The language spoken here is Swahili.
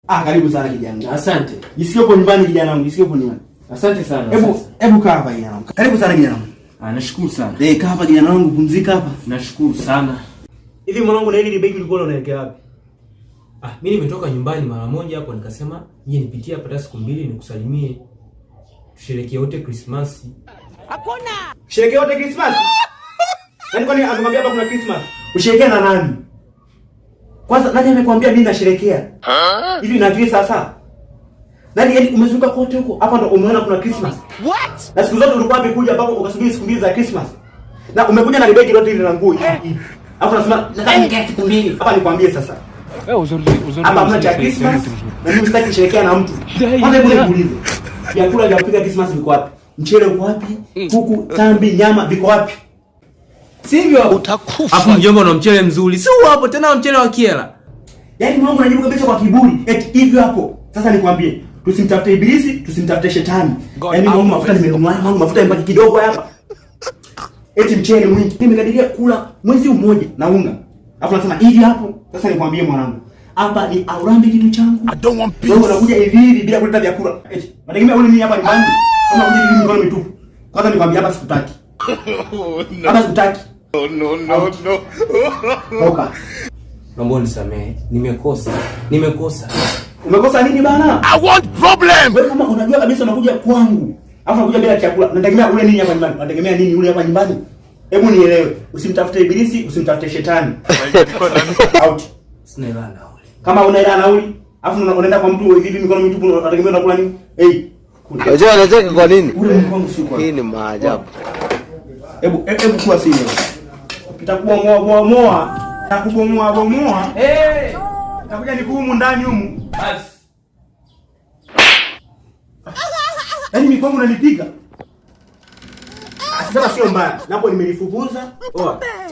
Karibu sana kijana. Asante. Jisikie uko nyumbani kijana wangu, jisikie uko nyumbani. Asante sana. Hebu kaa hapa kijana wangu. Karibu sana kijana wangu. Nashukuru sana. Kaa hapa kijana wangu, pumzika hapa. Nashukuru sana. Hivi mwanangu, na hili begi ulikuwa unaelekea wapi? Mimi nimetoka nyumbani mara moja hapo, nikasema nije nipitie hapa siku mbili nikusalimie. Tusherehekee wote Christmas. Hakuna. Tusherehekee wote Christmas? Nani kwani amekwambia hapa kuna Christmas? Usherehekea na nani? Kwanza nani amekwambia mimi nasherehekea? Hivi na akili sasa? Nani umezunguka kote huko? Hapa ndo umeona kuna Christmas. What? Na siku zote ulikuwa wapi kuja hapo ukasubiri siku mbili za Christmas? Na umekuja na begi lote ile la nguo hivi. Hapo unasema nataka nikae siku mbili. Hapa nikwambie sasa. Uzuri. Hapa hamna cha Christmas. Na mimi sitaki kusherehekea na mtu. Kwanza hebu niulize. Vyakula vya kupika Christmas viko wapi? Mchele uko wapi? Kuku, tambi, nyama viko wapi? Sivyo utakufa. Hapo mjomba na mchele mzuri. Si hapo tena mchele wa kiela. Yaani mwanangu unajibu kabisa kwa kiburi. Eti hivyo hapo. Sasa nikwambie, tusimtafute ibilisi, tusimtafute shetani. Yaani mwanangu mafuta nimenunua, mwanangu mafuta yamebaki kidogo hapa. Eti mchele mwingi. Nimekadiria kula mwezi mmoja na unga. Alafu nasema hivi hapo. Sasa nikwambie mwanangu, hapa ni aurambi kitu changu. I don't want peace. Wewe unakuja hivi bila kuleta vyakula. Eti unategemea ule nini hapa nyumbani? Kama kuja hivi mikono mitupu. Kwanza nikwambie hapa sikutaki. Hapa sikutaki. No. Toka. Naomba unisamehe. Nimekosa. Umekosa nini bana? I want problem. Wewe kama unajua kabisa unakuja kwangu, alafu unakuja bila chakula, unategemea ule nini hapa nyumbani? Unategemea nini ule hapa nyumbani? Hebu nielewe. Usimtafute ibilisi, usimtafute shetani. Out. Sina hela nauli. Kama una hela nauli, alafu unaenda kwa mtu hivi mikono mitupu, unategemea unakula nini? Unajua anacheka kwa nini? Ule mkono si kwa. Hii ni maajabu. Hebu kuwa serious. Itakuwa moa. Nakubomoa. Nakuja nikuhumu ndani humu. Basi. Yaani mikono unanipiga. Sasa sio mbaya. Napo nimelifukuza.